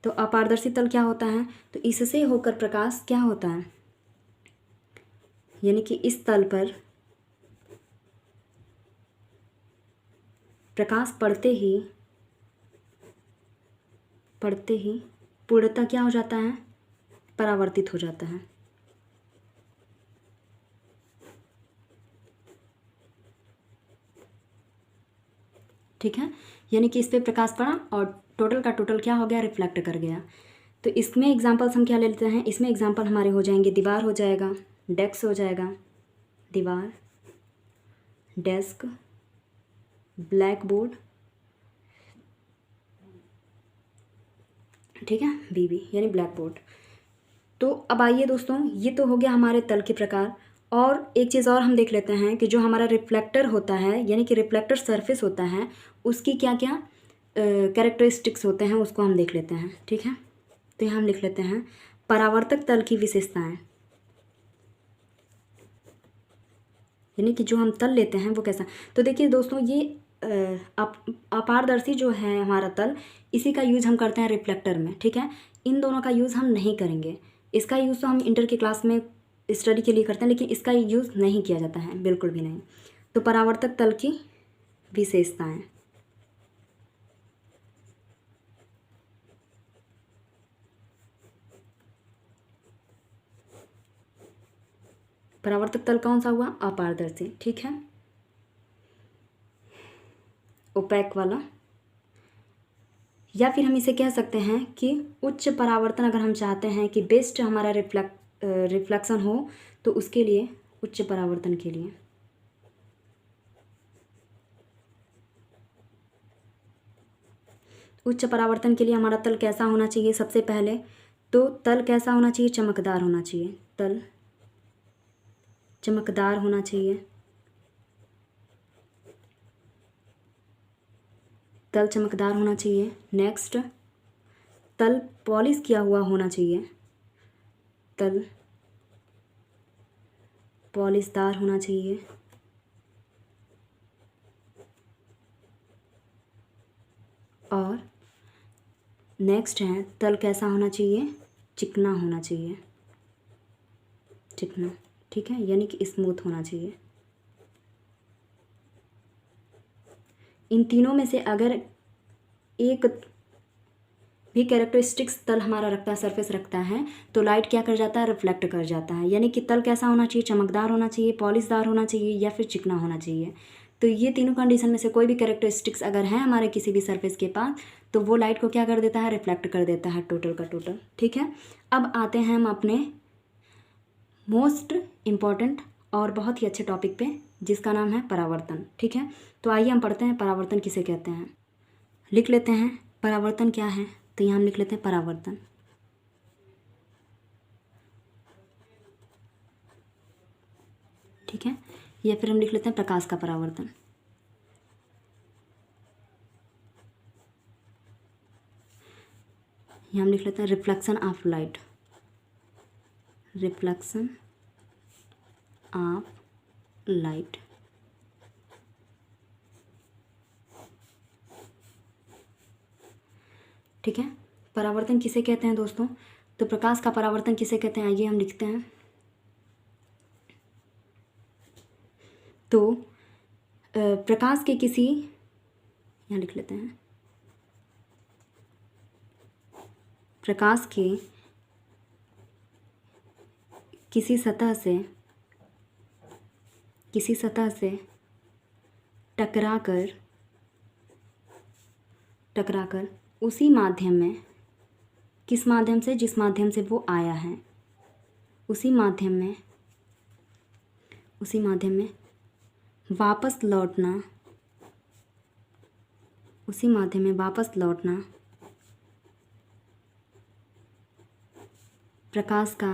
तो अपारदर्शी तल क्या होता है? तो इससे होकर प्रकाश क्या होता है, यानी कि इस तल पर प्रकाश पड़ते ही पूर्णतः क्या हो जाता है, परावर्तित हो जाता है। ठीक है, यानी कि इस पर प्रकाश पड़ा और टोटल का टोटल क्या हो गया, रिफ्लेक्ट कर गया। तो इसमें एग्जांपल्स हम क्या ले लेते हैं? इसमें एग्जांपल हमारे हो जाएंगे, दीवार हो जाएगा, डेस्क हो जाएगा, दीवार, डेस्क, ब्लैक बोर्ड, ठीक है, बीबी यानी ब्लैक बोर्ड। तो अब आइए दोस्तों, ये तो हो गया हमारे तल के प्रकार। और एक चीज़ और हम देख लेते हैं कि जो हमारा रिफ्लेक्टर होता है, यानी कि रिफ्लेक्टर सरफेस होता है, उसकी क्या क्या कैरेक्टरिस्टिक्स होते हैं उसको हम देख लेते हैं, ठीक है। तो यहाँ हम लिख लेते हैं परावर्तक तल की विशेषताएं, यानी कि जो हम तल लेते हैं वो कैसा। तो देखिए दोस्तों, ये अपारदर्शी जो है हमारा तल, इसी का यूज़ हम करते हैं रिफ्लेक्टर में, ठीक है। इन दोनों का यूज़ हम नहीं करेंगे। इसका यूज़ तो हम इंटर के क्लास में स्टडी के लिए करते हैं, लेकिन इसका यूज़ नहीं किया जाता है, बिल्कुल भी नहीं। तो परावर्तक तल की विशेषताएं, परावर्तक तल कौन सा हुआ, अपारदर्शी, ठीक है। ओपैक वाला, या फिर हम इसे कह सकते हैं कि उच्च परावर्तन, अगर हम चाहते हैं कि बेस्ट हमारा रिफ्लेक्शन हो, तो उसके लिए उच्च परावर्तन के लिए हमारा तल कैसा होना चाहिए? सबसे पहले तो तल कैसा होना चाहिए, चमकदार होना चाहिए, तल चमकदार होना चाहिए, तल चमकदार होना चाहिए। नेक्स्ट, तल पॉलिश किया हुआ होना चाहिए, तल पॉलिशदार होना चाहिए। और नेक्स्ट है तल कैसा होना चाहिए, चिकना होना चाहिए, चिकना, ठीक है, यानी कि स्मूथ होना चाहिए। इन तीनों में से अगर एक भी कैरेक्टरिस्टिक्स तल हमारा रखता है, सरफेस रखता है, तो लाइट क्या कर जाता है, रिफ्लेक्ट कर जाता है। यानी कि तल कैसा होना चाहिए, चमकदार होना चाहिए, पॉलिशदार होना चाहिए, या फिर चिकना होना चाहिए। तो ये तीनों कंडीशन में से कोई भी कैरेक्टरिस्टिक्स अगर है हमारे किसी भी सरफेस के पास, तो वो लाइट को क्या कर देता है, रिफ्लेक्ट कर देता है टोटल का टोटल, ठीक है। अब आते हैं हम अपने मोस्ट इम्पॉर्टेंट और बहुत ही अच्छे टॉपिक पे, जिसका नाम है परावर्तन, ठीक है। तो आइए हम पढ़ते हैं परावर्तन किसे कहते हैं। लिख लेते हैं परावर्तन क्या है, तो यहाँ हम लिख लेते हैं परावर्तन, ठीक है। या फिर हम लिख लेते हैं प्रकाश का परावर्तन। यहाँ हम लिख लेते हैं reflection of light, reflection of light, ठीक है। परावर्तन किसे कहते हैं दोस्तों, तो प्रकाश का परावर्तन किसे कहते हैं, आइए हम लिखते हैं। तो प्रकाश के किसी, यहाँ लिख लेते हैं, प्रकाश के किसी सतह से टकराकर उसी माध्यम में, किस माध्यम से, जिस माध्यम से वो आया है, उसी माध्यम में वापस लौटना, उसी माध्यम में वापस लौटना प्रकाश का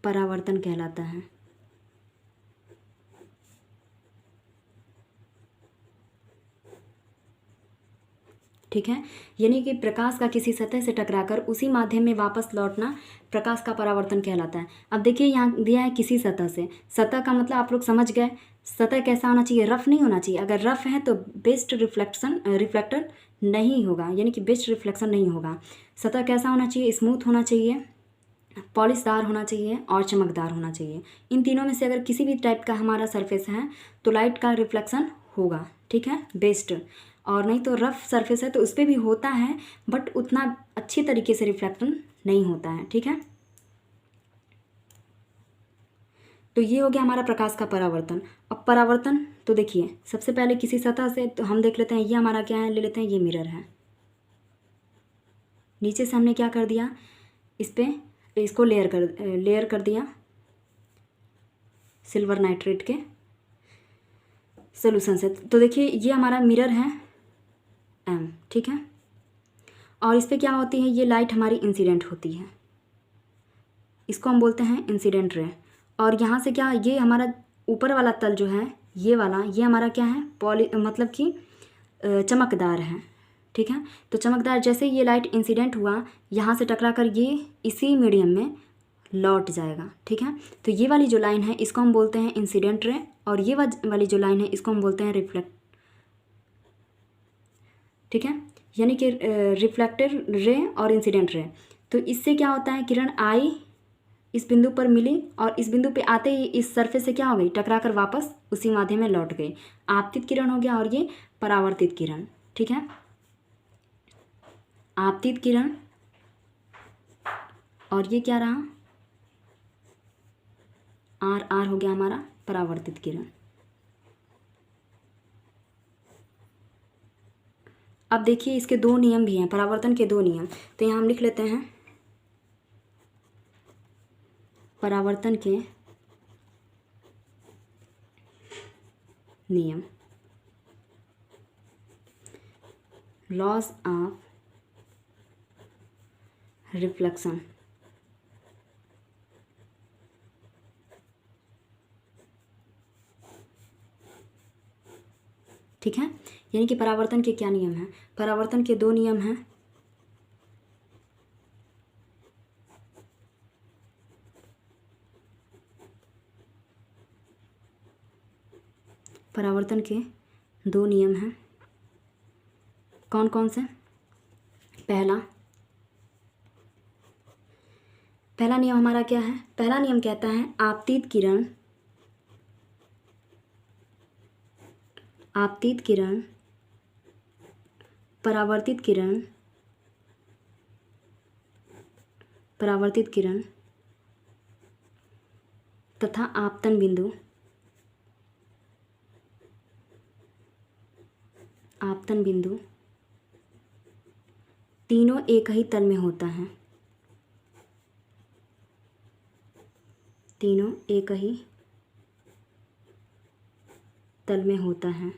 परावर्तन कहलाता है, ठीक है। यानी कि प्रकाश का किसी सतह से टकराकर उसी माध्यम में वापस लौटना प्रकाश का परावर्तन कहलाता है। अब देखिए यहाँ दिया है किसी सतह से, सतह का मतलब आप लोग समझ गए, सतह कैसा होना चाहिए, रफ नहीं होना चाहिए। अगर रफ है तो बेस्ट रिफ्लेक्टर नहीं होगा, यानी कि बेस्ट रिफ्लेक्शन नहीं होगा। सतह कैसा होना चाहिए, स्मूथ होना चाहिए, पॉलिशदार होना चाहिए और चमकदार होना चाहिए। इन तीनों में से अगर किसी भी टाइप का हमारा सरफेस है तो लाइट का रिफ्लेक्शन होगा, ठीक है, बेस्ट। और नहीं तो रफ सरफेस है तो उस पर भी होता है, बट उतना अच्छी तरीके से रिफ्लेक्शन नहीं होता है, ठीक है। तो ये हो गया हमारा प्रकाश का परावर्तन। अब परावर्तन तो देखिए, सबसे पहले किसी सतह से, तो हम देख लेते हैं ये हमारा क्या है, ले लेते हैं ये मिरर है। नीचे से हमने क्या कर दिया, इस पर इसको लेयर कर दिया सिल्वर नाइट्रेट के सोल्यूशन से। तो देखिए ये हमारा मिरर है एम, ठीक है। और इस पर क्या होती है, ये लाइट हमारी इंसिडेंट होती है, इसको हम बोलते हैं इंसिडेंट रे। और यहाँ से क्या, ये हमारा ऊपर वाला तल जो है, ये वाला, ये हमारा क्या है, मतलब कि चमकदार है, ठीक है। तो चमकदार, जैसे ये लाइट इंसिडेंट हुआ, यहाँ से टकरा कर ये इसी मीडियम में लौट जाएगा, ठीक है। तो ये वाली जो लाइन है इसको हम बोलते हैं इंसिडेंट रे, और ये वाली जो लाइन है इसको हम बोलते हैं रिफ्लेक्ट, ठीक है। यानी कि रिफ्लेक्टेड रे और इंसिडेंट रे। तो इससे क्या होता है, किरण आई, इस बिंदु पर मिली, और इस बिंदु पे आते ही इस सरफेस से क्या हो गई, टकरा कर वापस उसी माध्यम में लौट गई। आपतित किरण हो गया और ये परावर्तित किरण, ठीक है। आपतित किरण और ये क्या रहा, आर हो गया हमारा परावर्तित किरण। अब देखिए इसके दो नियम भी हैं, परावर्तन के दो नियम। तो यहाँ हम लिख लेते हैं परावर्तन के नियम, लॉज ऑफ रिफ्लेक्शन, ठीक है। यानी कि परावर्तन के क्या नियम हैं, परावर्तन के दो नियम हैं। परावर्तन के दो नियम हैं, कौन कौन से, पहला पहला नियम हमारा क्या है? पहला नियम कहता है आपतित किरण परावर्तित किरण तथा आपतन बिंदु तीनों एक ही तल में होता है। तीनों एक ही तल में होता है।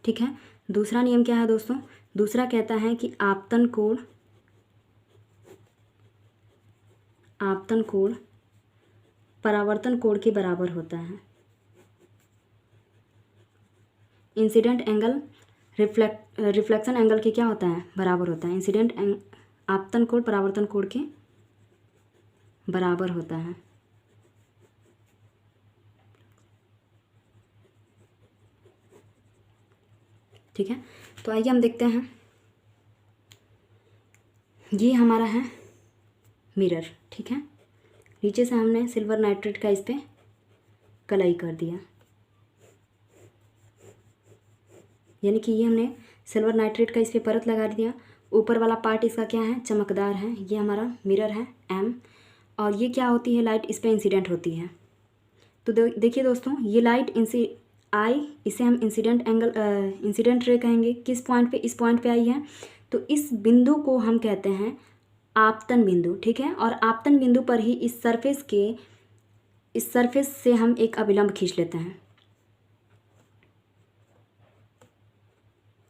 ठीक है। दूसरा नियम क्या है दोस्तों? दूसरा कहता है कि आपतन कोण परावर्तन कोण के बराबर होता है। इंसिडेंट एंगल रिफ्लेक्शन एंगल के क्या होता है? बराबर होता है। आपतन कोण परावर्तन कोण के बराबर होता है। ठीक है। तो आइए हम देखते हैं। ये हमारा है मिरर। ठीक है। नीचे से हमने सिल्वर नाइट्रेट का इस पर कलाई कर दिया, यानी कि ये हमने सिल्वर नाइट्रेट का इस पर परत लगा दिया। ऊपर वाला पार्ट इसका क्या है? चमकदार है। ये हमारा मिरर है M, और ये क्या होती है? लाइट इस पर इंसिडेंट होती है। तो देखिए दोस्तों, ये लाइट इसे हम इंसिडेंट रे कहेंगे। किस पॉइंट पे? इस पॉइंट पे आई है, तो इस बिंदु को हम कहते हैं आपतन बिंदु। ठीक है। और आपतन बिंदु पर ही इस सरफेस से हम एक अभिलंब खींच लेते हैं।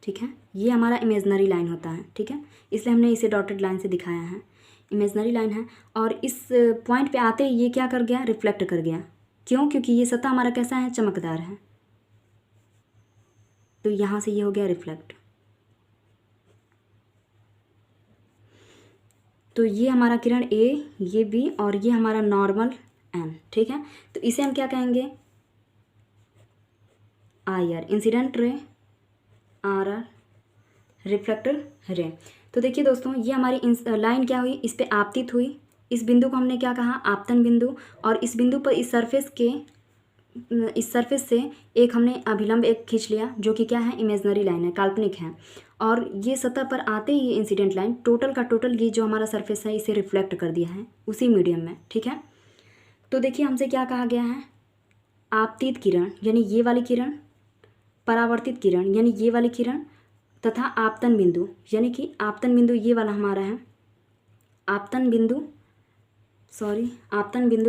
ठीक है। ये हमारा इमेजनरी लाइन होता है। ठीक है। इसलिए हमने इसे डॉटेड लाइन से दिखाया है। इमेजनरी लाइन है, और इस पॉइंट पे आते ही ये क्या कर गया? रिफ्लेक्ट कर गया। क्यों? क्योंकि ये सतह हमारा कैसा है? चमकदार है। तो यहाँ से ये हो गया रिफ्लेक्ट। तो ये हमारा किरण A, ये B, और ये हमारा नॉर्मल N। ठीक है। तो इसे हम क्या कहेंगे? IR incident ray, RR reflector रे। तो देखिए दोस्तों, ये हमारी लाइन क्या हुई? इस पे आपतित हुई। इस बिंदु को हमने क्या कहा? आपतन बिंदु। और इस बिंदु पर इस सरफेस से एक हमने अभिलंब एक खींच लिया, जो कि क्या है? इमेजनरी लाइन है, काल्पनिक है। और ये सतह पर आते ही ये इंसिडेंट लाइन टोटल का टोटल ये जो हमारा सरफेस है इसे रिफ्लेक्ट कर दिया है उसी मीडियम में। ठीक है। तो देखिए हमसे क्या कहा गया है? आपतित किरण यानी ये वाली किरण, परावर्तित किरण यानी ये वाली किरण, तथा आपतन बिंदु यानी कि आपतन बिंदु ये वाला हमारा है। आपतन बिंदु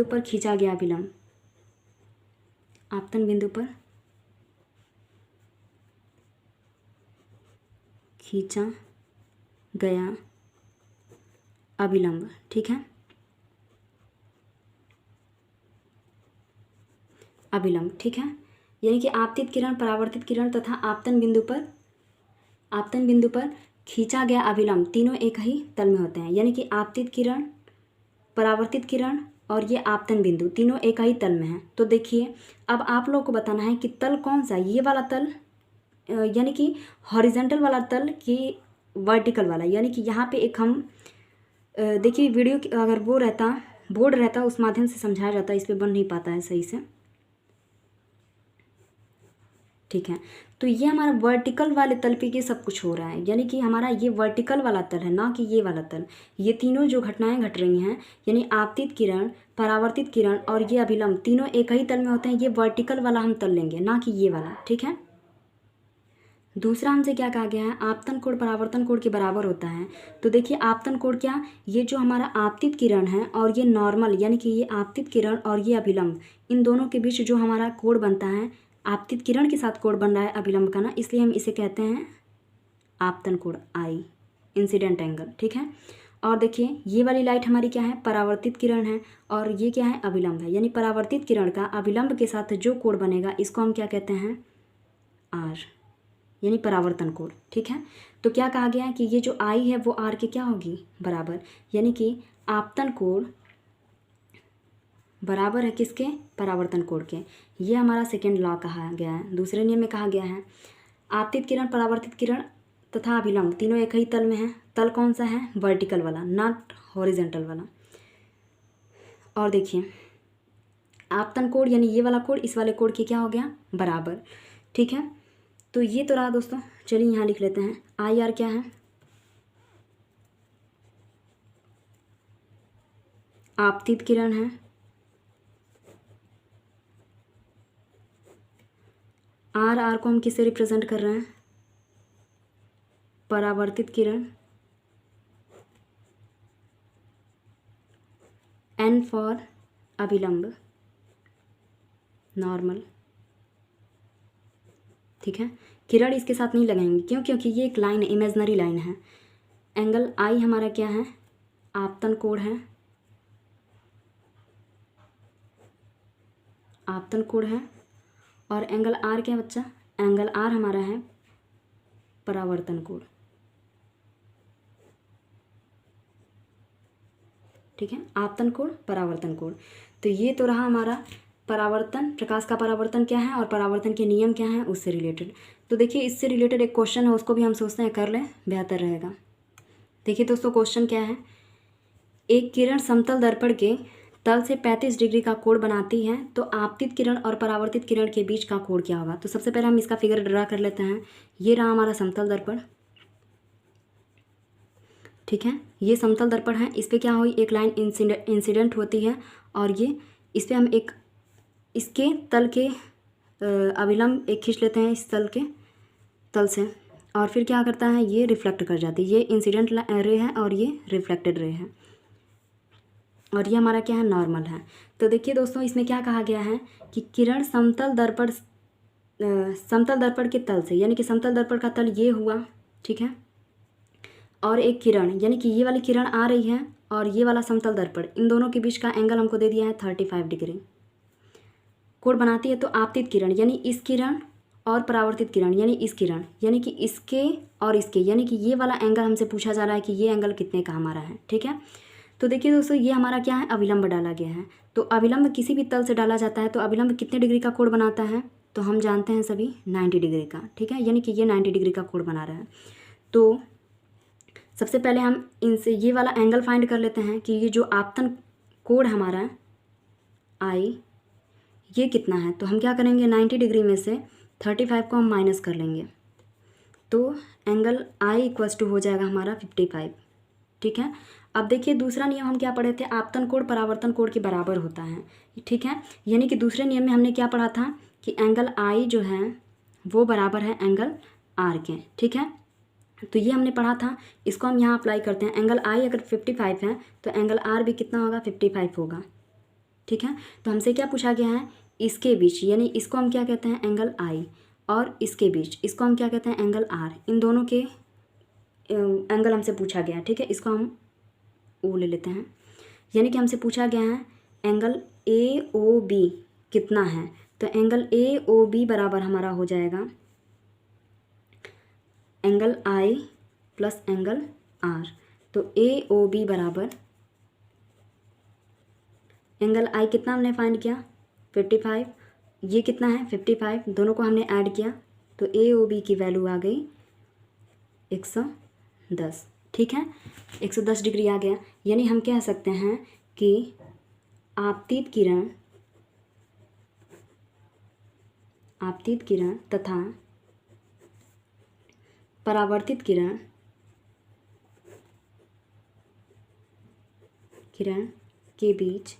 पर खींचा गया अभिलंब। आपतन बिंदु पर खींचा गया अभिलंब। ठीक है। अभिलंब। ठीक है। यानी कि आपतित किरण, परावर्तित किरण तथा आपतन बिंदु पर खींचा गया अभिलंब तीनों एक ही तल में होते हैं। यानी कि आपतित किरण, परावर्तित किरण और ये आपतन बिंदु तीनों एक ही तल में हैं। तो देखिए, अब आप लोगों को बताना है कि तल कौन सा? ये वाला तल यानी कि हॉरिजेंटल वाला तल कि वर्टिकल वाला। यानी कि यहाँ पे एक हम देखिए वीडियो अगर वो रहता, बोर्ड रहता, उस माध्यम से समझाया जाता, इस पर बन नहीं पाता है सही से। ठीक है। तो ये हमारा वर्टिकल वाले तल पे ये सब कुछ हो रहा है, यानी कि हमारा ये वर्टिकल वाला तल है, ना कि ये वाला तल। ये तीनों जो घटनाएं घट रही हैं, यानी आपतित किरण, परावर्तित किरण और ये अभिलंब तीनों एक ही तल में होते हैं। ये वर्टिकल वाला हम तल लेंगे, ना कि ये वाला। ठीक है। दूसरा हमसे क्या कहा गया है? आपतन कोण परावर्तन कोण के बराबर होता है। तो देखिए आपतन कोण क्या? ये जो हमारा आपतित किरण है और ये नॉर्मल यानी कि ये आपतित किरण और ये अभिलंब, इन दोनों के बीच जो हमारा कोण बनता है, आपतित किरण के साथ कोण बन रहा है अभिलंब का ना, इसलिए हम इसे कहते हैं आपतन कोण, आई इंसिडेंट एंगल। ठीक है। और देखिए ये वाली लाइट हमारी क्या है? परावर्तित किरण है, और ये क्या है? अभिलंब है। यानी परावर्तित किरण का अभिलंब के साथ जो कोण बनेगा इसको हम क्या कहते हैं? आर, यानी परावर्तन कोण। ठीक है। तो क्या कहा गया है कि ये जो आई है वो आर के क्या होगी? बराबर। यानी कि आपतन कोण बराबर है किसके? परावर्तन कोण के। ये हमारा सेकेंड लॉ कहा गया है। दूसरे नियम में कहा गया है आपतित किरण, परावर्तित किरण तथा अभिलंब तीनों एक ही तल में है। तल कौन सा है? वर्टिकल वाला, नॉट हॉरिजेंटल वाला। और देखिए आपतन कोण यानी ये वाला कोण इस वाले कोण की क्या हो गया? बराबर। ठीक है, तो ये तो रहा दोस्तों। चलिए यहाँ लिख लेते हैं। आई आर क्या है? आपतित किरण है। आर आर को हम किससे रिप्रेजेंट कर रहे हैं? परावर्तित किरण। एन फॉर अभिलंब, नॉर्मल। ठीक है, किरण इसके साथ नहीं लगाएंगे, क्यों? क्योंकि ये एक लाइन है, इमेजनरी लाइन है। एंगल आई हमारा क्या है? आपतन कोण है। आपतन कोण है। और एंगल आर क्या है बच्चा? एंगल आर हमारा है परावर्तन कोण। ठीक है, आपतन कोण, परावर्तन कोण। तो ये तो रहा हमारा परावर्तन, प्रकाश का परावर्तन क्या है और परावर्तन के नियम क्या हैं उससे रिलेटेड। तो देखिए इससे रिलेटेड एक क्वेश्चन है, उसको भी हम सोचते हैं कर लें, बेहतर रहेगा। देखिए दोस्तों क्वेश्चन क्या है। एक किरण समतल दर्पण के तल से 35 डिग्री का कोण बनाती है, तो आपतित किरण और परावर्तित किरण के बीच का कोण क्या होगा? तो सबसे पहले हम इसका फिगर ड्रा कर लेते हैं। ये रहा हमारा समतल दर्पण। ठीक है, ये समतल दर्पण है। इस पर क्या हुई? एक लाइन इंसिडेंट होती है और ये इस पर हम एक इसके तल के अभिलंब एक खींच लेते हैं इस तल के तल से, और फिर क्या करता है? ये रिफ्लेक्ट कर जाती है। ये इंसिडेंट रे है और ये रिफ्लेक्टेड रे है, और ये हमारा क्या है? नॉर्मल है। तो देखिए दोस्तों इसमें क्या कहा गया है कि किरण समतल दर्पण के तल से, यानी कि समतल दर्पण का तल ये हुआ। ठीक है, और एक किरण यानी कि ये वाली किरण आ रही है और ये वाला समतल दर्पण, इन दोनों के बीच का एंगल हमको दे दिया है 35 डिग्री। कोण बनाती है तो आपतित किरण यानी इस किरण और परावर्तित किरण यानी इस किरण, यानी कि इसके और इसके, यानी कि ये वाला एंगल हमसे पूछा जा रहा है कि ये एंगल कितने का हमारा है। ठीक है, तो देखिए दोस्तों ये हमारा क्या है? अभिलंब डाला गया है। तो अभिलंब किसी भी तल से डाला जाता है तो अभिलंब कितने डिग्री का कोण बनाता है? तो हम जानते हैं सभी 90 डिग्री का। ठीक है, यानी कि ये 90 डिग्री का कोण बना रहा है। तो सबसे पहले हम इनसे ये वाला एंगल फाइंड कर लेते हैं कि ये जो आपतन कोण हमारा आई ये कितना है। तो हम क्या करेंगे? 90 डिग्री में से 35 को हम माइनस कर लेंगे, तो एंगल आई इक्वल्स टू हो जाएगा हमारा 55। ठीक है, अब देखिए दूसरा नियम हम क्या पढ़े थे? आपतन कोण परावर्तन कोण के बराबर होता है। ठीक है, यानी कि दूसरे नियम में हमने क्या पढ़ा था कि एंगल आई जो है वो बराबर है एंगल आर के। ठीक है, तो ये हमने पढ़ा था, इसको हम यहाँ अप्लाई करते हैं। एंगल आई अगर 55 है तो एंगल आर भी कितना होगा? 55 होगा। ठीक है, तो हमसे क्या पूछा गया है? इसके बीच, यानी इसको हम क्या कहते हैं? एंगल आई, और इसके बीच इसको हम क्या कहते हैं? Angle are. इन दोनों के एंगल हमसे पूछा गया है। ठीक है, इसको हम ओ ले लेते हैं, यानी कि हमसे पूछा गया है एंगल ए ओ बी कितना है। तो एंगल ए ओ बी बराबर हमारा हो जाएगा angle I plus angle R. तो ए ओ बी बराबर एंगल आई कितना हमने फाइंड किया? 55। ये कितना है? 55। दोनों को हमने ऐड किया तो ए ओ बी की वैल्यू आ गई 110। ठीक है, 110 डिग्री आ गया। यानी हम कह सकते हैं कि आपतित किरण तथा परावर्तित किरण के बीच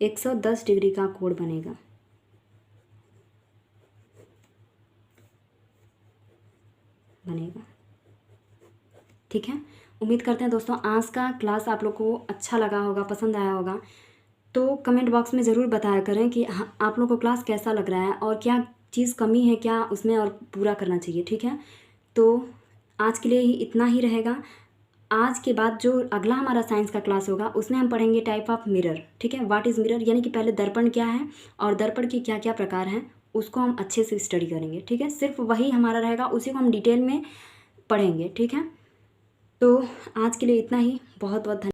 110 डिग्री का कोण बनेगा। ठीक है, उम्मीद करते हैं दोस्तों आज का क्लास आप लोग को अच्छा लगा होगा, पसंद आया होगा। तो कमेंट बॉक्स में ज़रूर बताया करें कि आप लोग को क्लास कैसा लग रहा है और क्या चीज़ कमी है, क्या उसमें और पूरा करना चाहिए। ठीक है, तो आज के लिए ही इतना ही रहेगा। आज के बाद जो अगला हमारा साइंस का क्लास होगा उसमें हम पढ़ेंगे टाइप ऑफ मिरर। ठीक है, व्हाट इज़ मिरर, यानी कि पहले दर्पण क्या है और दर्पण के क्या क्या प्रकार हैं उसको हम अच्छे से स्टडी करेंगे। ठीक है, सिर्फ वही हमारा रहेगा, उसी को हम डिटेल में पढ़ेंगे। ठीक है, तो आज के लिए इतना ही। बहुत बहुत धन्यवाद।